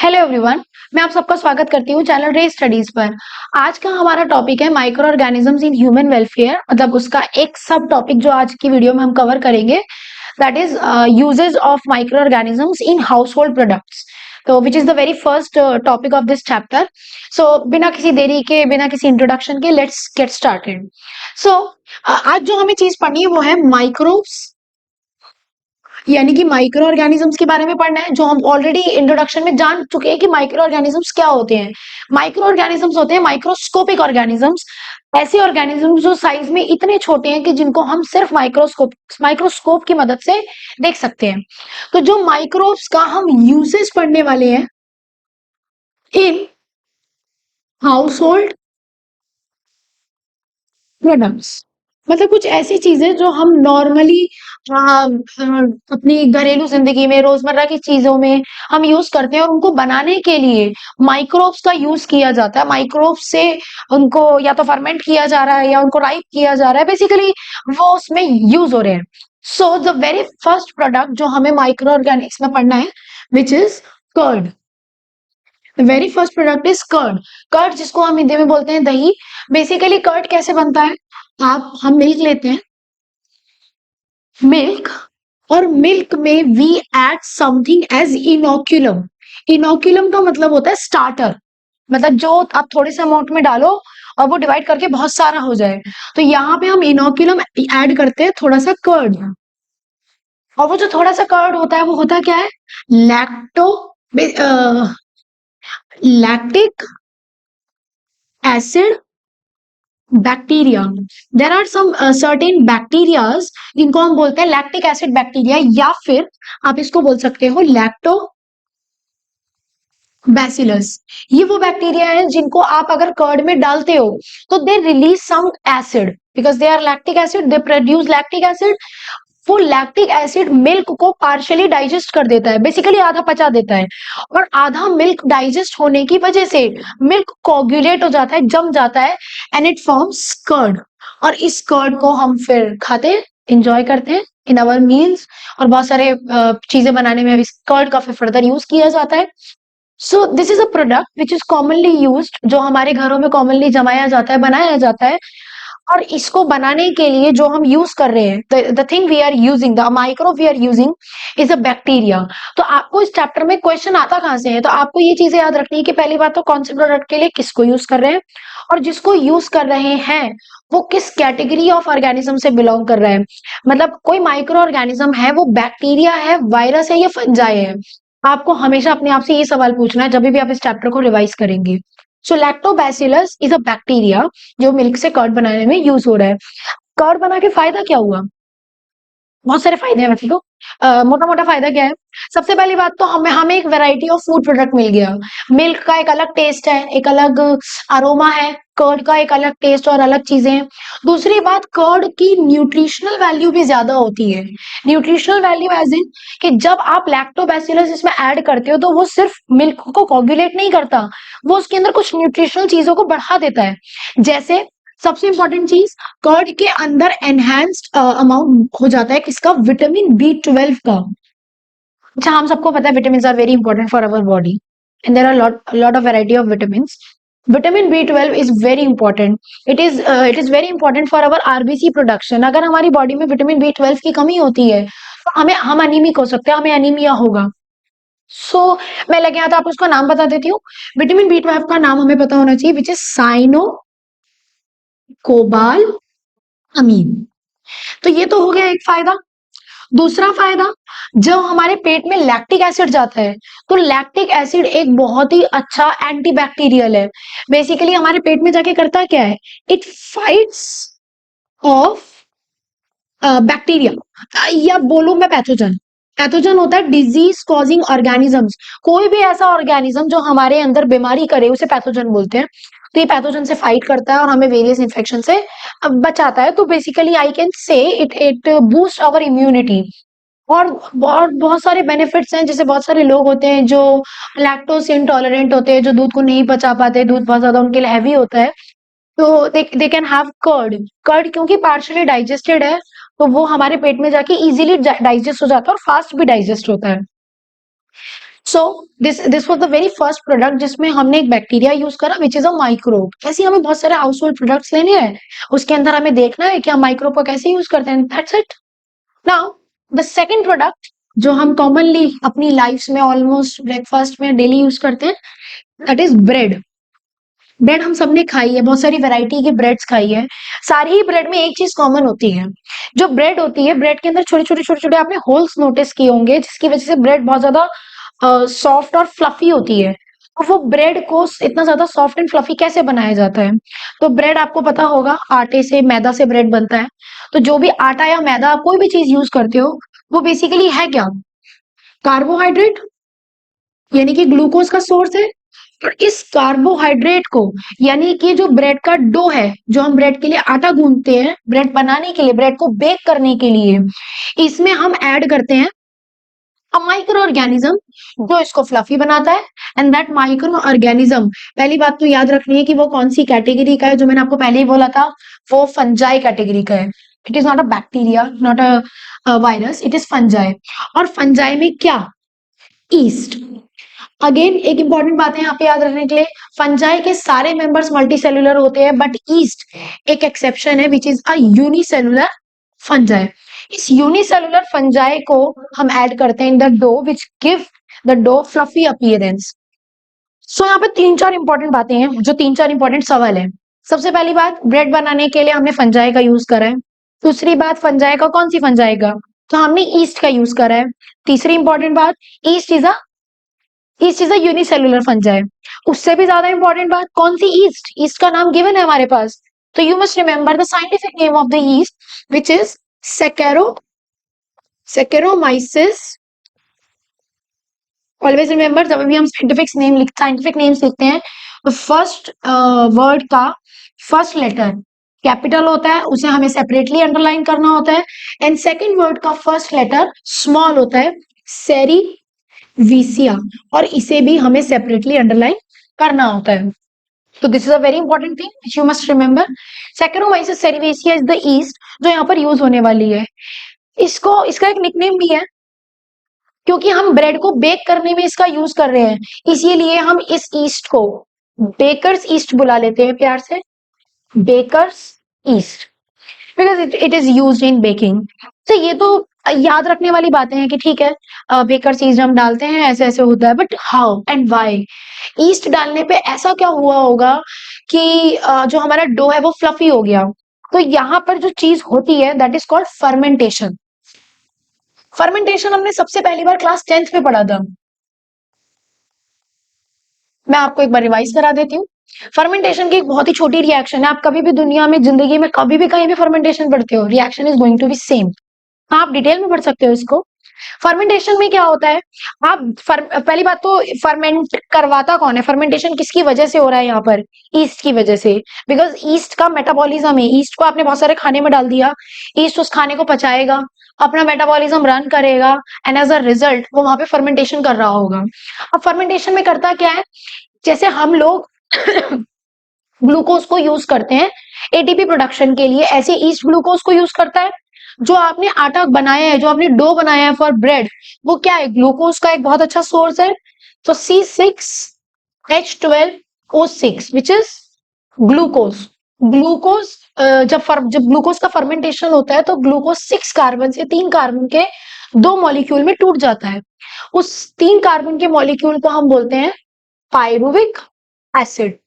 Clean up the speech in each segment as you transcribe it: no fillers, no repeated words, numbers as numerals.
Hello everyone. मैं आप सबका स्वागत करती हूँ चैनल रे स्टडीज पर। आज का हमारा टॉपिक है micro organisms in human welfare, मतलब उसका एक सब टॉपिक जो आज की वीडियो में हम कवर करेंगे, that is uses of microorganisms in household products. तो which is the very first topic of this chapter. So बिना किसी देरी के, बिना किसी इंट्रोडक्शन के, लेट्स गेट स्टार्टेड। सो आज जो हमें चीज पढ़नी है वो है माइक्रोब्स, यानी कि माइक्रो ऑर्गेनिजम्स के बारे में पढ़ना है, जो हम ऑलरेडी इंट्रोडक्शन में जान चुके हैं कि माइक्रो ऑर्गेनिजम्स क्या होते हैं। माइक्रो ऑर्गेनिजम्स होते हैं माइक्रोस्कोपिक ऑर्गेनिजम्स, ऐसे ऑर्गेनिजम्स जो साइज में इतने छोटे हैं कि जिनको हम सिर्फ माइक्रोस्कोप की मदद से देख सकते हैं। तो जो माइक्रोब्स का हम यूसेज पढ़ने वाले हैं इन हाउस होल्ड प्रोडक्ट्स, मतलब कुछ ऐसी चीजें जो हम नॉर्मली अपनी घरेलू जिंदगी में, रोजमर्रा की चीजों में हम यूज करते हैं, और उनको बनाने के लिए माइक्रोब्स का यूज किया जाता है। माइक्रोब्स से उनको या तो फर्मेंट किया जा रहा है या उनको राइप किया जा रहा है, बेसिकली वो उसमें यूज हो रहे हैं। So the very first product जो हमें माइक्रो ऑर्गेनिक्स में पढ़ना है, which is curd. The very first product is curd. Curd जिसको हम हिंदी में बोलते हैं दही। बेसिकली कर्ड कैसे बनता है, हम मिल्क लेते हैं, मिल्क, और मिल्क में we add something as inoculum. Inoculum का मतलब होता है स्टार्टर, मतलब जो आप थोड़े से अमाउंट में डालो और वो डिवाइड करके बहुत सारा हो जाए। तो यहाँ पे हम इनोक्यूलम ऐड करते हैं, थोड़ा सा कर्ड। और वो जो थोड़ा सा कर्ड होता है वो होता क्या है, lacto lactic acid bacteria. There are some certain bacterias जिनको हम बोलते हैं लैक्टिक एसिड बैक्टीरिया, या फिर आप इसको बोल सकते हो लैक्टो बैसिलस। ये वो बैक्टीरिया है जिनको आप अगर कर्ड में डालते हो तो they release some acid, because they are lactic acid, they produce lactic acid. वो लैक्टिक एसिड मिल्क को पार्शियली डाइजेस्ट कर देता है, बेसिकली आधा पचा देता है, और आधा मिल्क डाइजेस्ट होने की वजह से मिल्क कोगुलेट हो जाता है, जम जाता है, एंड इट फॉर्म्स कर्ड। और इस कर्ड को हम फिर खाते हैं, इंजॉय करते हैं इन आवर मील्स, और बहुत सारे चीजें बनाने में इस कर्ड का फिर फर्दर यूज किया जाता है। So this is a product which is commonly used, जो हमारे घरों में कॉमनली जमाया जाता है, बनाया जाता है। और इसको बनाने के लिए जो हम यूज कर रहे हैं, the thing we are using, the micro we are using is a bacteria. तो आपको इस चैप्टर में क्वेश्चन आता कहां से है, तो आपको ये चीजें याद रखनी है कि पहली बात तो कौन से प्रोडक्ट के लिए किसको यूज कर रहे हैं, और जिसको यूज कर रहे हैं वो किस कैटेगरी ऑफ ऑर्गेनिज्म से बिलोंग कर रहा है। मतलब कोई माइक्रो ऑर्गेनिज्म है, वो बैक्टीरिया है, वायरस है, या फंजाई है। आपको हमेशा अपने आप से ये सवाल पूछना है जब भी आप इस चैप्टर को रिवाइज करेंगे। सो लैक्टोबैसिलस इज अ बैक्टीरिया जो मिल्क से कर्ड बनाने में यूज हो रहा है। कर्ड बना के फायदा क्या हुआ, बहुत सारे फायदे हैं वैसे तो। मोटा मोटा फायदा क्या है, सबसे पहली बात तो हमें एक वैरायटी ऑफ फूड प्रोडक्ट मिल गया। मिल्क का एक अलग टेस्ट है, एक अलग अरोमा है, कर्ड का एक अलग टेस्ट और अलग चीजें हैं। दूसरी बात, कर्ड की न्यूट्रिशनल वैल्यू भी ज्यादा होती है। न्यूट्रिशनल वैल्यू एज इन कि जब आप लैक्टोबैसिलस इसमें ऐड करते हो तो वो सिर्फ मिल्क को कोगुलेट नहीं करता, वो उसके अंदर कुछ न्यूट्रिशनल चीजों को बढ़ा देता है। जैसे सबसे इंपॉर्टेंट चीज, कर्ड के अंदर एनहांस्ड अमाउंट हो जाता है किसका, विटामिन B12 का। अच्छा, हम सबको पता है vitamin are very important for our body, and there are lot of variety of vitamins. Vitamin B12 is very important. It is very important for our RBC production. अगर हमारी बॉडी में vitamin B12 की कमी होती है तो हम anaemic हो सकते हैं, हमें अनीमिया होगा। मैं लगे यहाँ तो आप उसका नाम बता देती हूँ। विटामिन B12 का नाम हमें पता होना चाहिए, विच इज साइनो कोबाल अमीन। तो ये तो हो गया एक फायदा। दूसरा फायदा, जब हमारे पेट में लैक्टिक एसिड जाता है तो लैक्टिक एसिड एक बहुत ही अच्छा एंटीबैक्टीरियल है। बेसिकली हमारे पेट में जाके करता क्या है, इट फाइट्स ऑफ बैक्टीरिया, या बोलूं मैं पैथोजन। पैथोजन होता है डिजीज कॉजिंग ऑर्गेनिजम्स। कोई भी ऐसा ऑर्गेनिज्म जो हमारे अंदर बीमारी करे उसे पैथोजन बोलते हैं। तो ये पैथोजन से फाइट करता है और हमें वेरियस इन्फेक्शन से बचाता है। तो basically I can say it it boost our immunity. और बहुत सारे बेनिफिट्स हैं, जैसे बहुत सारे लोग होते हैं जो लैक्टोज इंटॉलरेंट होते हैं, जो दूध को नहीं पचा पाते, दूध बहुत ज्यादा उनके लिए हैवी होता है, तो they can have curd. Curd क्योंकि पार्शियली डाइजेस्टेड है तो वो हमारे पेट में जाके इजीली डाइजेस्ट हो जाता है और फास्ट भी डाइजेस्ट होता है। So this was the very first product जिसमें हमने एक बैक्टीरिया यूज करा विच इज अ माइक्रोब। ऐसे हमें बहुत सारे हाउस होल्ड प्रोडक्ट्स लेने हैं, उसके अंदर हमें देखना है कि हम माइक्रोब को कैसे यूज करते हैं। That's it. Now the second product जो हम कॉमनली अपनी लाइफ में ऑलमोस्ट ब्रेकफास्ट में डेली यूज करते हैं, दैट इज ब्रेड। ब्रेड हम सबने खाई है, बहुत सारी वैरायटी की ब्रेड्स खाई है। सारी ही ब्रेड में एक चीज कॉमन होती है, जो ब्रेड होती है ब्रेड के अंदर छोटे छोटे छोटे छोटे आपने होल्स नोटिस किए होंगे, जिसकी वजह से ब्रेड बहुत ज्यादा सॉफ्ट और फ्लफी होती है। और वो ब्रेड को इतना ज्यादा सॉफ्ट एंड फ्लफी कैसे बनाया जाता है? तो ब्रेड आपको पता होगा आटे से मैदा से ब्रेड बनता है। तो जो भी आटा या मैदा आप कोई भी चीज यूज करते हो, वो बेसिकली है क्या? कार्बोहाइड्रेट, यानी कि ग्लूकोज का सोर्स है। और इस कार्बोहाइड्रेट को, यानी कि जो ब्रेड का डो है, जो हम ब्रेड के लिए आटा गूंथते हैं ब्रेड बनाने के लिए, ब्रेड को बेक करने के लिए, इसमें हम ऐड करते हैं अ माइक्रो ऑर्गेनिज्म जो इसको फ्लफी बनाता है। एंड दैट माइक्रो ऑर्गेनिज्म, पहली बात तो याद रखनी है कि वो कौन सी कैटेगरी का है। जो मैंने आपको पहले ही बोला था, वो फंजाई कैटेगरी का है। It is not a bacteria, not a virus, it is fungi. और फंजाई में क्या? ईस्ट। अगेन एक इंपॉर्टेंट बात है यहाँ पे याद रखने के लिए, फंजाई के सारे मेंबर्स मल्टीसेलुलर होते हैं, बट ईस्ट एक एक्सेप्शन है which is a unicellular fungi. इस यूनिसेलुलर फंजाई को हम ऐड करते हैं in the dough which give the dough fluffy appearance. So यहाँ पे तीन चार इंपॉर्टेंट बातें हैं, जो तीन चार इंपॉर्टेंट सवाल है। सबसे पहली बात, ब्रेड बनाने के लिए हमने फंजाई का यूज करा है। दूसरी बात, फंजाई का कौन सी फंजाई का? तो हमने ईस्ट का यूज करा है। तीसरी इंपॉर्टेंट बात, east is a unicellular fungi. उससे भी ज्यादा इंपॉर्टेंट बात, कौन सी? ईस्ट। ईस्ट का नाम गिवन है हमारे पास, तो you must remember the scientific name of the yeast which is saccharomyces. Always remember, जब भी हम साइंटिफिक नेम्स लिखते हैं, तो फर्स्ट वर्ड का फर्स्ट लेटर कैपिटल होता है, उसे हमें सेपरेटली अंडरलाइन करना होता है। एंड सेकेंड वर्ड का फर्स्ट लेटर स्मॉल होता है, सेरी वीसिया, और इसे भी हमें सेपरेटली अंडरलाइन करना होता है। तो this is a very important thing which you must remember. Saccharomyces cerevisiae is the yeast जो यहाँ पर यूज होने वाली है। इसको, इसका एक निकनेम भी है, क्योंकि हम ब्रेड को बेक करने में इसका यूज कर रहे हैं, इसीलिए हम इस ईस्ट को बेकर्स ईस्ट बुला लेते हैं प्यार से, bakers yeast, because it is use in baking. तो ये तो याद रखने वाली बातें हैं कि ठीक है, बेकर्स ईस्ट हम डालते हैं, ऐसे ऐसे होता है, but how and why? Yeast डालने पे ऐसा क्या हुआ होगा कि जो हमारा डो है वो फ्लफी हो गया? तो यहाँ पर जो चीज होती है that is called fermentation. Fermentation हमने सबसे पहली बार क्लास 10th में पढ़ा था। मैं आपको एक बार रिवाइज करा देती हूँ। फर्मेंटेशन की एक बहुत ही छोटी रिएक्शन है, आप कभी भी दुनिया में जिंदगी में कभी भी कहीं भी फर्मेंटेशन पढ़ते हो, reaction is going to be same. आप डिटेल में पढ़ सकते हो इसको। फर्मेंटेशन में क्या होता है? पहली बात तो, फर्मेंट करवाता कौन है? फर्मेंटेशन किसकी वजह से हो रहा है यहाँ पर? ईस्ट की वजह से। बिकॉज ईस्ट का मेटाबॉलिज्म है, ईस्ट को आपने बहुत सारे खाने में डाल दिया, ईस्ट उस खाने को पचाएगा, अपना मेटाबॉलिज्म रन करेगा, एंड एज अ रिजल्ट वो वहां पे फर्मेंटेशन कर रहा होगा। अब फर्मेंटेशन में करता क्या है? जैसे हम लोग ग्लूकोज को यूज करते हैं एटीपी प्रोडक्शन के लिए, ऐसे ईस्ट ग्लूकोज को यूज करता है। जो आपने आटा बनाया है, जो आपने डो बनाया है फॉर ब्रेड, वो क्या है? ग्लूकोज का एक बहुत अच्छा सोर्स है। तो C6H12O6 which is glucose. Glucose जब ग्लूकोज का फर्मेंटेशन होता है तो ग्लूकोज 6 कार्बन से 3 कार्बन के दो मॉलिक्यूल में टूट जाता है। उस 3 कार्बन के मॉलिक्यूल को हम बोलते हैं पायरुविक एसिड।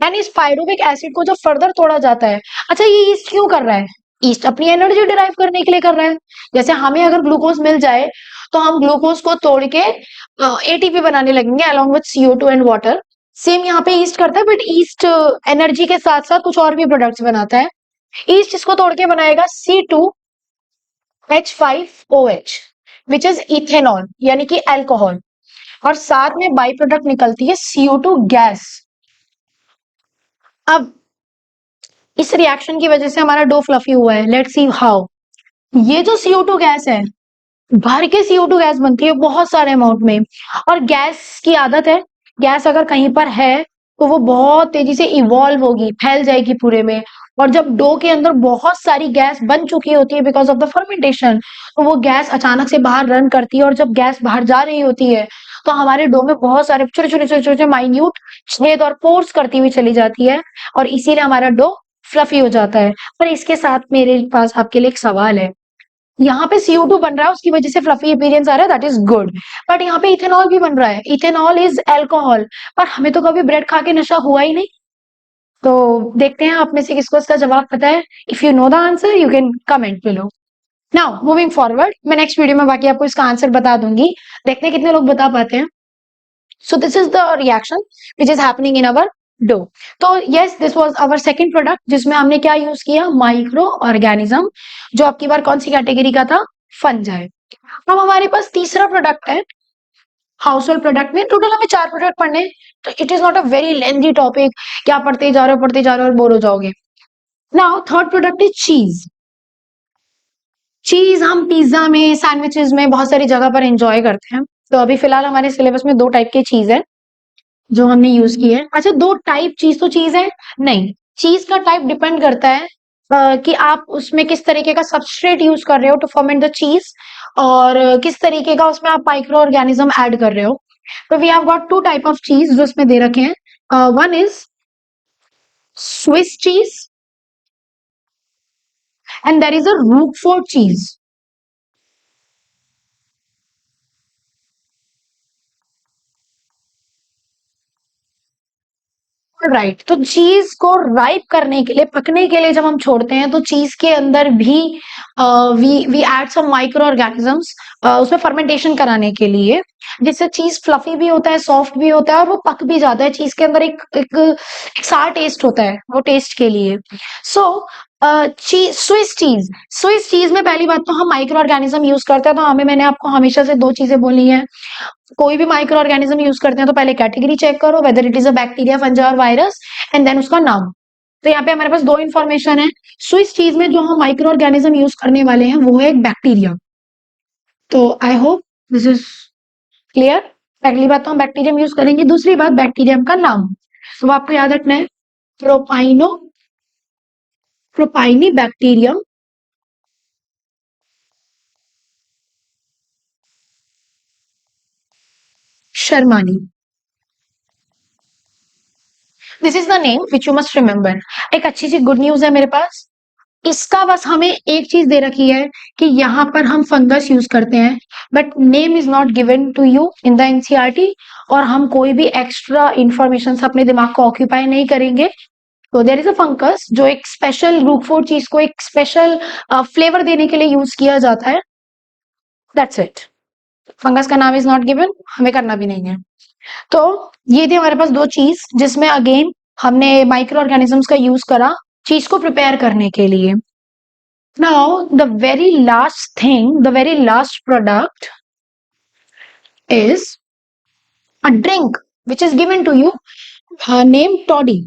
एंड इस पायरुविक एसिड को जब फर्दर तोड़ा जाता है, अच्छा ये ईस्ट क्यों कर रहा है? ईस्ट अपनी एनर्जी डिराइव करने के लिए कर रहा है। जैसे हमें अगर ग्लूकोज मिल जाए तो हम ग्लूकोज को तोड़ के एटीपी बनाने लगेंगे along with CO2 and water. Same यहाँ पे ईस्ट करता है, बट ईस्ट एनर्जी के साथ साथ कुछ और भी प्रोडक्ट्स बनाता है। ईस्ट इसको तोड़ के बनाएगा C2H5OH विच इज इथेनॉल, यानी कि एल्कोहल, और साथ में बाई प्रोडक्ट निकलती है CO2 गैस। अब इस रिएक्शन की वजह से हमारा डो फ्लफी हुआ है। Let's see how. ये जो CO2 गैस है, भर के CO2 गैस बनती है बहुत सारे अमाउंट में, और गैस की आदत है, गैस अगर कहीं पर है तो वो बहुत तेजी से इवॉल्व होगी, फैल जाएगी पूरे में। और जब डो के अंदर बहुत सारी गैस बन चुकी होती है बिकॉज ऑफ द फर्मेंटेशन, तो वो गैस अचानक से बाहर रन करती है, और जब गैस बाहर जा रही होती है तो हमारे डो में बहुत सारे छोटे छोटे छोटे छोटे माइन्यूट छेद और पोर्स करती हुई चली जाती है, और इसीलिए हमारा डो फ्लफी हो जाता है। पर इसके साथ मेरे पास आपके लिए एक सवाल है। यहाँ पे CO2 बन रहा है, उसकी वजह से फ्लफी अपीयरेंस आ रहा है, दैट इज गुड। बट यहाँ पे इथेनॉल भी बन रहा है, इथेनॉल इज अल्कोहल, पर हमें तो कभी ब्रेड खा के नशा हुआ ही नहीं। तो देखते हैं आप में से किसको इसका जवाब पता है। If you know the answer you can comment below. Now moving forward, मैं नेक्स्ट वीडियो में बाकी आपको इसका आंसर बता दूंगी, देखते हैं कितने लोग बता पाते हैं। So this is the reaction which is happening in our dough. तो yes, this was our second product जिसमें हमने क्या यूज किया, माइक्रो ऑर्गेनिज्म, जो आपकी बार कौन सी कैटेगरी का था, फंजाई। अब हमारे पास तीसरा प्रोडक्ट है हाउस होल्ड प्रोडक्ट में। टोटल हमें 4 प्रोडक्ट पढ़ने हैं, तो it is not a very lengthy topic, क्या पढ़ते जा रहे हो पढ़ते जा रहे हो और बोर हो जाओगे। नाउ थर्ड प्रोडक्ट इज चीज। चीज हम पिज्जा में, सैंडविचेस में, बहुत सारी जगह पर एंजॉय करते हैं। तो अभी फिलहाल हमारे सिलेबस में 2 टाइप की चीज है जो हमने यूज की है। अच्छा, 2 टाइप चीज तो चीज है नहीं, चीज का टाइप डिपेंड करता है कि आप उसमें किस तरीके का सबस्ट्रेट यूज कर रहे हो टू फर्मेंट द चीज, और किस तरीके का उसमें आप माइक्रो ऑर्गेनिज्म ऐड कर रहे हो। तो we have got 2 type of cheese जो इसमें दे रखे हैं। One is Swiss cheese and there is a roquefort cheese. Right, तो चीज को राइप करने के लिए, पकने के लिए जब हम छोड़ते हैं, तो चीज के अंदर भी we add some microorganisms उसमें फर्मेंटेशन कराने के लिए, जिससे चीज फ्लफी भी होता है, सॉफ्ट भी होता है, और वो पक भी जाता है। चीज के अंदर एक सार टेस्ट होता है, वो टेस्ट के लिए। सो चीज, स्विस चीज में पहली बात तो हम माइक्रो ऑर्गेनिज्म यूज करते हैं, तो हमें, मैंने आपको हमेशा से 2 चीजें बोली हैं। कोई भी माइक्रो ऑर्गेनिज्म यूज करते हैं तो पहले कैटेगरी चेक करो, whether it is a bacteria, फंजा और वायरस, एंड देन उसका नाम। तो यहाँ पे हमारे पास 2 इन्फॉर्मेशन है। स्विस चीज में जो हम माइक्रो ऑर्गेनिज्म यूज करने वाले हैं वो है एक बैक्टीरिया। तो I hope this is clear. पहली बात तो हम बैक्टीरियम यूज करेंगे, दूसरी बात बैक्टीरियम का नाम। तो आपको याद रखना है propioni propionibacterium shermanii. This is the name which you must remember. एक अच्छी सी गुड न्यूज है मेरे पास, इसका बस हमें एक चीज दे रखी है कि यहाँ पर हम फंगस यूज करते हैं, but name is not given to you in the NCERT, और हम कोई भी एक्स्ट्रा इंफॉर्मेशन अपने दिमाग को ऑक्यूपाई नहीं करेंगे। तो देयर इज अ फंगस जो एक स्पेशल रूकफोर्ट चीज को एक स्पेशल फ्लेवर देने के लिए यूज किया जाता है, दैट्स इट। फंगस का नाम इज नॉट गिवन, हमें करना भी नहीं है। तो ये थी हमारे पास 2 चीज जिसमें अगेन हमने माइक्रो ऑर्गेनिजम्स का यूज करा चीज को प्रिपेयर करने के लिए। Now, the very last thing, the very last product is a drink which is given to you, named toddy.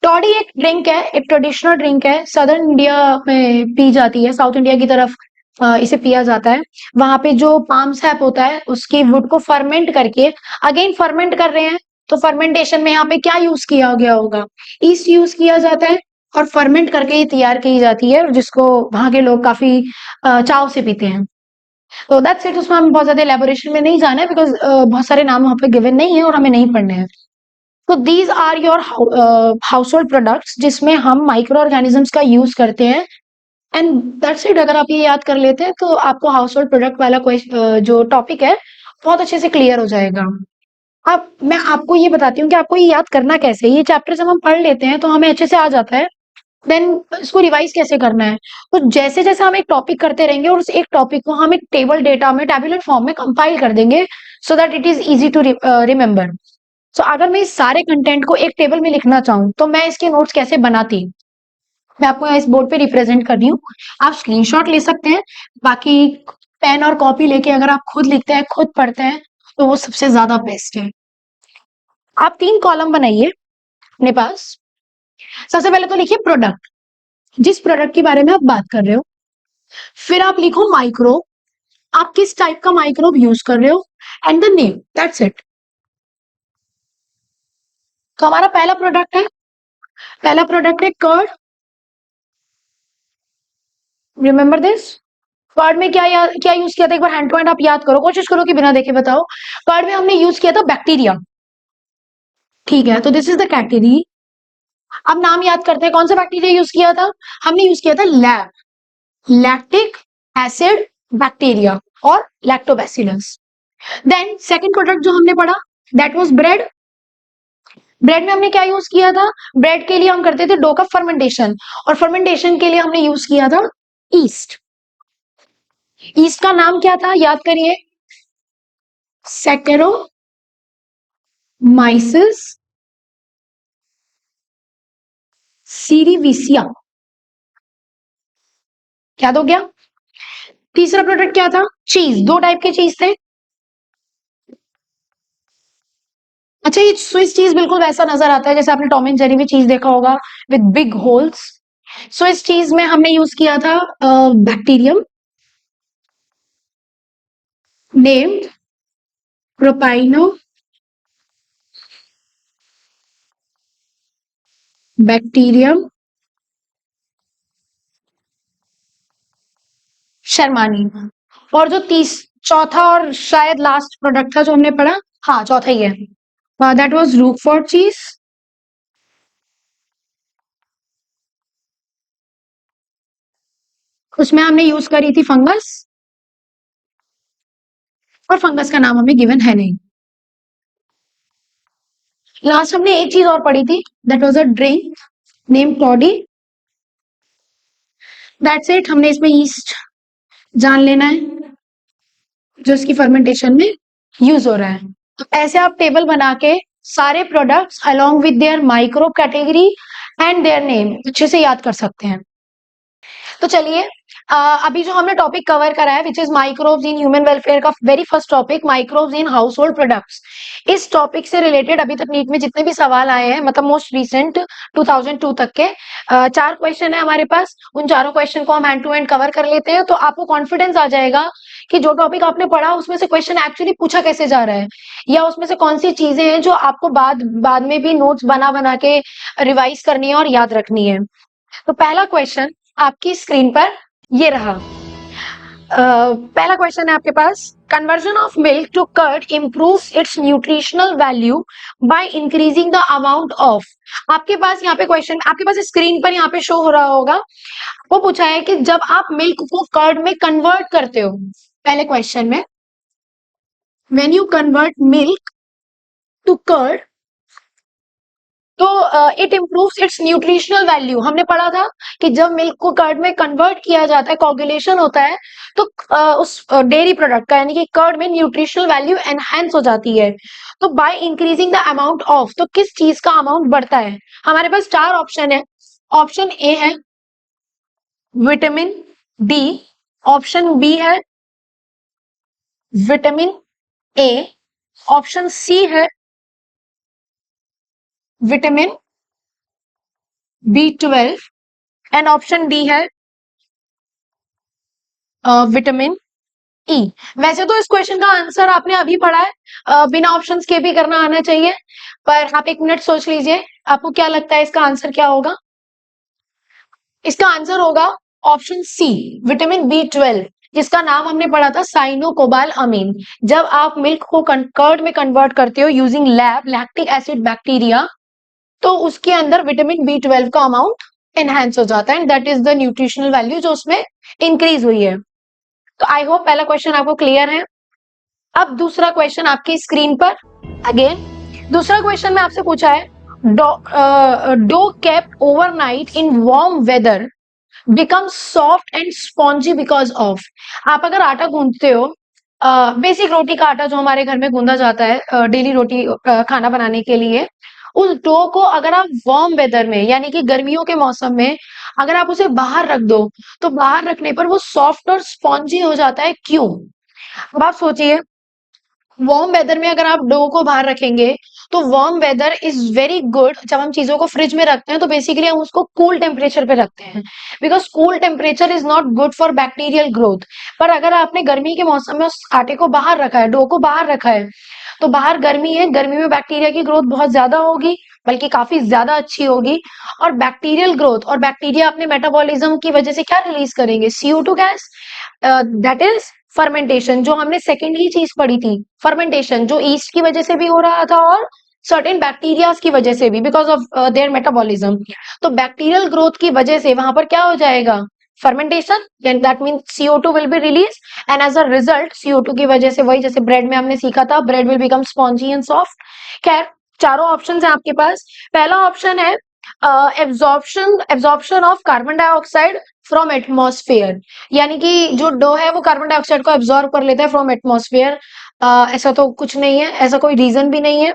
Toddy एक ड्रिंक है, एक ट्रेडिशनल ड्रिंक है, सदर्न इंडिया में पी जाती है, साउथ इंडिया की तरफ इसे पिया जाता है। वहां पे जो पाम सैप होता है उसकी वुड को फर्मेंट करके, अगेन फर्मेंट कर रहे हैं, तो फर्मेंटेशन में यहाँ पे क्या यूज किया गया होगा, ईस्ट यूज किया जाता है, और फर्मेंट करके ये तैयार की जाती है, जिसको वहां के लोग काफी चाव से पीते हैं। तो दैट्स इट, उसमें हम बहुत ज्यादा एलेबोरेशन में नहीं जाना है, बिकॉज बहुत सारे नाम वहां पे गिवन नहीं है और हमें नहीं पढ़ने हैं। तो these are your household products जिसमें हम माइक्रो ऑर्गेनिजम्स का यूज करते हैं, एंड दैट्स इट। अगर आप ये याद कर लेते हैं तो आपको हाउस होल्ड प्रोडक्ट वाला जो टॉपिक है बहुत अच्छे से क्लियर हो जाएगा। अब मैं आपको ये बताती हूँ कि आपको ये याद करना कैसे है। ये चैप्टर जब हम पढ़ लेते हैं तो हमें अच्छे से आ जाता है, देन इसको रिवाइज कैसे करना है। तो जैसे जैसे हम एक टॉपिक करते रहेंगे और उस एक टॉपिक को हम एक टेबल डेटा में, टैबुलर फॉर्म में कंपाइल कर देंगे, so that it is easy to remember. So अगर मैं इस सारे कंटेंट को एक टेबल में लिखना चाहूँ तो मैं इसके नोट्स कैसे बनाती, मैं आपको इस बोर्ड पे रिप्रेजेंट कर रही हूँ। आप स्क्रीनशॉट ले सकते हैं, बाकी पेन और कॉपी लेके अगर आप खुद लिखते हैं, खुद पढ़ते हैं, तो वो सबसे ज्यादा बेस्ट है। आप 3 कॉलम बनाइए अपने पास। सबसे पहले तो लिखिए प्रोडक्ट, जिस प्रोडक्ट के बारे में आप बात कर रहे हो। फिर आप लिखो माइक्रो, आप किस टाइप का माइक्रोब यूज कर रहे हो, and the name, that's it. तो हमारा पहला प्रोडक्ट है कर्ड, रिमेंबर दिस, कर्ड में क्या यूज किया था, एक बार हैंड टू हैंड आप याद करो, कोशिश करो कि बिना देखे बताओ। कर्ड में हमने यूज किया था बैक्टीरिया, ठीक है, तो दिस इज द कैटेगरी। अब नाम याद करते हैं, कौन सा बैक्टीरिया यूज किया था, हमने यूज किया था लैक्टिक एसिड बैक्टीरिया और लैक्टोबैसिलस। देन सेकंड प्रोडक्ट जो हमने पढ़ा दैट वाज ब्रेड। ब्रेड में हमने क्या यूज किया था, ब्रेड के लिए हम करते थे डो का फर्मेंटेशन, और फर्मेंटेशन के लिए हमने यूज किया था ईस्ट। ईस्ट का नाम क्या था, याद करिए, सैकेरोमाइसिस सीरीविसिया, याद हो गया। तीसरा प्रोडक्ट क्या था, चीज, दो टाइप के चीज थे। अच्छा, ये स्विस चीज बिल्कुल वैसा नजर आता है जैसे आपने टॉम एंड जेरी में चीज देखा होगा with big holes. Swiss cheese में हमने यूज किया था बैक्टीरियम नेम्ड प्रोपाइनो बैक्टीरियम शर्मानी। और जो चौथा और शायद लास्ट प्रोडक्ट था जो हमने पढ़ा, हाँ चौथा ही है, दैट वाज रूकफोर्ड चीज। उसमें हमने यूज करी थी फंगस, और फंगस का नाम हमें गिवन है नहीं। लास्ट हमने एक चीज और पढ़ी थी, that was a drink name toddy. That's it, हमने इसमें ईस्ट जान लेना है जो इसकी फर्मेंटेशन में यूज हो रहा है। तो ऐसे आप टेबल बना के सारे products along with their micro category and their name अच्छे से याद कर सकते हैं। तो चलिए, अभी जो हमने टॉपिक कवर करा है which is microbes in human welfare का very first topic, microbes in household products. इस टॉपिक से रिलेटेड अभी तक नीट में जितने भी सवाल आए हैं, मतलब मोस्ट रिसेंट 2002 तक के, चार क्वेश्चन है हमारे पास, उन चारों क्वेश्चन को हम हैंड टू हैंड कवर कर लेते हैं, तो आपको कॉन्फिडेंस आ जाएगा कि जो टॉपिक आपने पढ़ा उसमें से क्वेश्चन एक्चुअली पूछा कैसे जा रहा है, या उसमें से कौन सी चीजें हैं जो आपको बाद में भी नोट्स बना बना के रिवाइज करनी है और याद रखनी है। तो पहला क्वेश्चन आपकी स्क्रीन पर ये रहा। पहला क्वेश्चन है आपके पास, conversion of milk to curd improves its nutritional value by increasing the amount of. आपके पास यहाँ पे क्वेश्चन, आपके पास स्क्रीन पर यहाँ पे शो हो रहा होगा, वो पूछा है कि जब आप मिल्क को कर्ड में कन्वर्ट करते हो, पहले क्वेश्चन में, when you convert milk to curd, तो it improves its nutritional value. हमने पढ़ा था कि जब मिल्क को कर्ड में कन्वर्ट किया जाता है, कोगुलेशन होता है, तो उस डेयरी प्रोडक्ट का यानी कि कर्ड में न्यूट्रिशनल वैल्यू एनहांस हो जाती है। तो bye increasing the amount of, तो किस चीज का अमाउंट बढ़ता है। हमारे पास चार ऑप्शन है। ऑप्शन ए है विटामिन डी, ऑप्शन बी है विटामिन ए, ऑप्शन सी है vitamin B12 and option D है विटामिन ई। वैसे तो इस क्वेश्चन का आंसर आपने अभी पढ़ा है, बिना ऑप्शंस के भी करना आना चाहिए, पर आप एक मिनट सोच लीजिए, आपको क्या लगता है इसका आंसर क्या होगा। इसका आंसर होगा ऑप्शन सी, विटामिन B12, जिसका नाम हमने पढ़ा था साइनोकोबाल अमीन। जब आप मिल्क को कर्ड में कन्वर्ट करते हो यूजिंग लैक्टिक एसिड बैक्टीरिया, तो उसके अंदर विटामिन B12 का अमाउंट एनहांस हो जाता है, and that is the nutritional value जो उसमें इंक्रीज हुई है। तो आई होप पहला क्वेश्चन आपको क्लियर है। अब दूसरा क्वेश्चन आपकी स्क्रीन पर, अगेन दूसरा क्वेश्चन में आपसे पूछा है, dough kept overnight in warm weather become soft and spongy because of. आप अगर आटा गूंथते हो, बेसिक रोटी का आटा जो हमारे घर में गूंदा जाता है डेली रोटी खाना बनाने के लिए, उस डो को अगर आप वार्म वेदर में यानी कि गर्मियों के मौसम में अगर आप उसे बाहर रख दो, तो बाहर रखने पर वो सॉफ्ट और स्पॉन्जी हो जाता है, क्यों। अब आप सोचिए, वार्म वेदर में अगर आप डो को बाहर रखेंगे, तो warm weather is very good. जब हम चीजों को फ्रिज में रखते हैं तो बेसिकली हम उसको कूल टेम्परेचर पे रखते हैं, because cool temperature is not good for bacterial growth. पर अगर आपने गर्मी के मौसम में उस आटे को बाहर रखा है, डो को बाहर रखा है, तो बाहर गर्मी है, गर्मी में बैक्टीरिया की ग्रोथ बहुत ज्यादा होगी, बल्कि काफी ज्यादा अच्छी होगी। और बैक्टीरियल ग्रोथ, और बैक्टीरिया अपने मेटाबॉलिज्म की वजह से क्या रिलीज करेंगे, CO2 gas, that is fermentation, जो हमने सेकेंड ही चीज पढ़ी थी, फर्मेंटेशन, जो ईस्ट की वजह से भी हो रहा था और सर्टेन बैक्टीरियाज की वजह से भी, बिकॉज ऑफ देयर मेटाबॉलिज्म। तो बैक्टीरियल ग्रोथ की वजह से वहां पर क्या हो जाएगा, fermentation, that mean CO2 will be release, and as a result CO2 की वजह से, वही जैसे ब्रेड में हमने सीखा था, bread will become spongy and soft. खैर, चारों ऑप्शन है आपके पास। पहला ऑप्शन है absorption of carbon dioxide from atmosphere, यानी कि जो डो है वो कार्बन डाइऑक्साइड को एब्जॉर्ब कर लेता है फ्रॉम एटमॉस्फेयर। ऐसा तो कुछ नहीं है, ऐसा कोई रीजन भी नहीं है।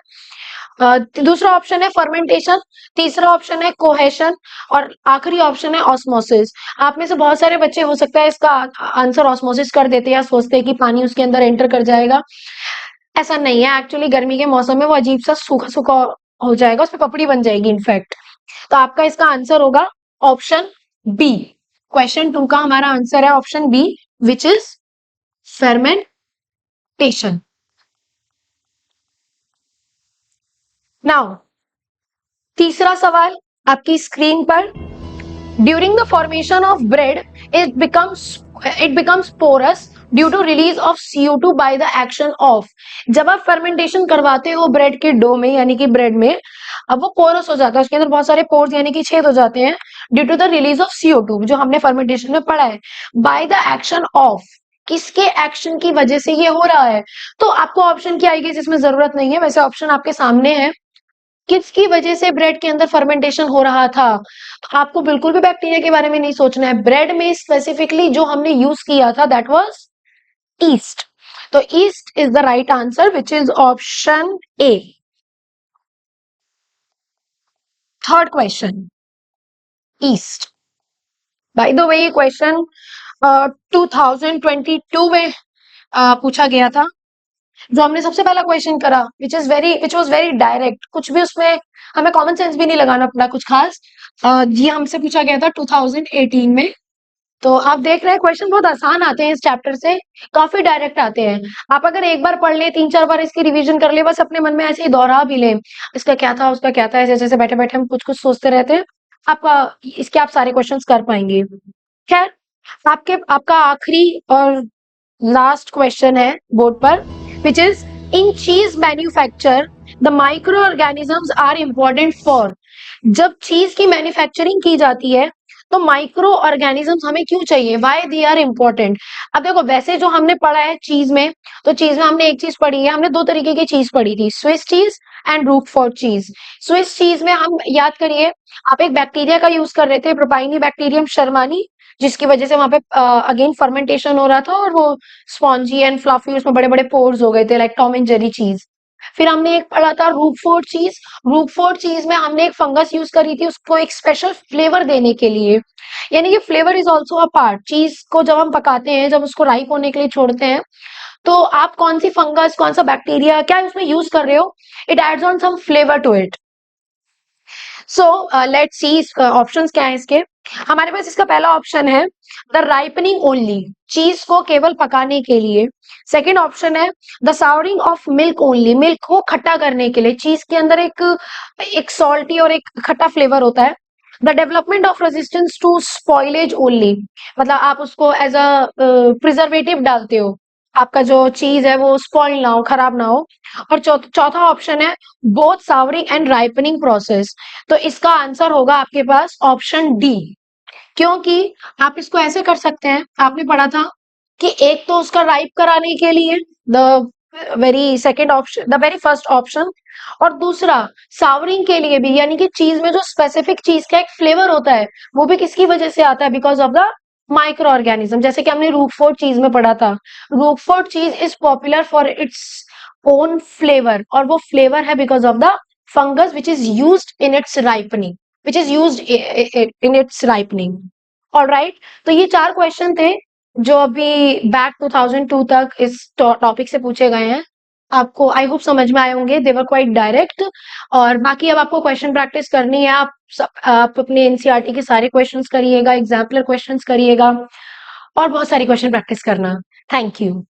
दूसरा ऑप्शन है फर्मेंटेशन, तीसरा ऑप्शन है कोहेशन, और आखिरी ऑप्शन है ऑस्मोसिस। आप में से बहुत सारे बच्चे हो सकता है इसका आंसर ऑस्मोसिस कर देते या सोचते हैं कि पानी उसके अंदर एंटर कर जाएगा। ऐसा नहीं है, एक्चुअली गर्मी के मौसम में वो अजीब सा सूखा सूखा हो जाएगा, उस पर पपड़ी बन जाएगी इनफैक्ट। तो आपका इसका आंसर होगा ऑप्शन बी। क्वेश्चन 2 का हमारा आंसर है option B, which is fermentation. Now तीसरा सवाल आपकी स्क्रीन पर, during the formation of bread it becomes porous due to release of CO2 by the action of। जब आप फर्मेंटेशन करवाते हो ब्रेड के डो में, यानी कि ब्रेड में, अब वो पोरस हो जाता है, उसके अंदर बहुत सारे पोर्स यानी कि छेद हो जाते हैं, due to the release of CO2, जो हमने फर्मेंटेशन में पढ़ा है। बाय द एक्शन ऑफ, किसके एक्शन की वजह से ये हो रहा है। तो आपको ऑप्शन की आएगी जिसमें जरूरत नहीं है, वैसे ऑप्शन आपके सामने है, किसकी वजह से ब्रेड के अंदर फर्मेंटेशन हो रहा था। तो आपको बिल्कुल भी बैक्टीरिया के बारे में नहीं सोचना है, ब्रेड में स्पेसिफिकली जो हमने यूज किया था दैट वाज ईस्ट। तो east is the right answer, which is option A. Third question, east. By the way ये क्वेश्चन 2022 में पूछा गया था, जो हमने सबसे पहला क्वेश्चन करा, विच वॉज वेरी डायरेक्ट, कुछ भी उसमें हमें कॉमन सेंस भी नहीं लगाना पड़ा कुछ खास। जी हमसे पूछा गया था 2018 में। तो आप देख रहे हैं क्वेश्चन बहुत आसान आते हैं इस चैप्टर से, काफी डायरेक्ट आते हैं। आप अगर एक बार पढ़ ले, 3-4 बार इसकी रिवीजन कर ले, बस अपने मन में ऐसे ही दोहरा भी ले, इसका क्या था उसका क्या था, ऐसे जैसे बैठे बैठे हम कुछ कुछ सोचते रहते हैं, आपका इसके आप सारे क्वेश्चंस कर पाएंगे। खैर, आपका आखिरी और लास्ट क्वेश्चन है बोर्ड पर, विच is in cheese manufacture the microorganisms are important for. जब चीज की मैन्युफैक्चरिंग की जाती है तो माइक्रो ऑर्गेनिजम्स हमें क्यों चाहिए, वाई दे आर इम्पोर्टेंट। अब देखो, वैसे जो हमने पढ़ा है चीज में, तो चीज में हमने एक चीज पढ़ी है, हमने दो तरीके की चीज पढ़ी थी, स्विस चीज एंड रूकफोर्ट चीज। स्विस चीज में हम याद करिए, आप एक बैक्टीरिया का यूज कर रहे थे, प्रोपाइनी बैक्टीरियम शर्मानी, जिसकी वजह से वहां पे अगेन फर्मेंटेशन हो रहा था और वो स्पॉन्जी एंड फ्लफी, उसमें बड़े बड़े पोर्स हो गए थे, लाइक टॉम एंड जेरी चीज। फिर हमने एक पढ़ा था रूकफोर्ट चीज। रूकफोर्ट चीज में हमने एक फंगस यूज करी थी उसको एक स्पेशल फ्लेवर देने के लिए, यानी कि flavour is also a part. चीज को जब हम पकाते हैं, जब उसको राइप होने के लिए छोड़ते हैं, तो आप कौन सी फंगस, कौन सा बैक्टीरिया, क्या उसमें यूज कर रहे हो, it adds on some flavour to it. So let's see options क्या है इसके। हमारे पास इसका पहला ऑप्शन है द राइपनिंग ओनली, चीज को केवल पकाने के लिए। सेकेंड ऑप्शन है the souring of milk only, milk को खट्टा करने के लिए, चीज के अंदर एक सॉल्टी और एक खट्टा फ्लेवर होता है। The development of resistance to spoilage only, मतलब आप उसको एज अ प्रिजर्वेटिव डालते हो, आपका जो चीज है वो स्पॉइल ना हो, खराब ना हो। और चौथा ऑप्शन है both souring and ripening process. तो इसका आंसर होगा आपके पास ऑप्शन डी, क्योंकि आप इसको ऐसे कर सकते हैं, आपने पढ़ा था कि एक तो उसका राइप कराने के लिए, द वेरी फर्स्ट ऑप्शन, और दूसरा सावरिंग के लिए भी, यानी कि चीज में जो स्पेसिफिक चीज का एक फ्लेवर होता है, वो भी किसकी वजह से आता है, because of the micro organism. जैसे कि हमने रूकफोर्ट चीज में पढ़ा था, रूकफोर्ट चीज is popular for its own flavour, और वो फ्लेवर है because of the fungus which is used in its ripening, which is used in its ripening. Alright, तो ये 4 क्वेश्चन थे जो अभी बैक 2002 तक इस टॉपिक से पूछे गए हैं। आपको आई होप समझ में आए होंगे, दे वर क्वाइट डायरेक्ट। और बाकी अब आपको क्वेश्चन प्रैक्टिस करनी है, आप अपने एनसीईआरटी के सारे क्वेश्चंस करिएगा, एग्जाम्पलर क्वेश्चंस करिएगा, और बहुत सारी क्वेश्चन प्रैक्टिस करना। Thank you.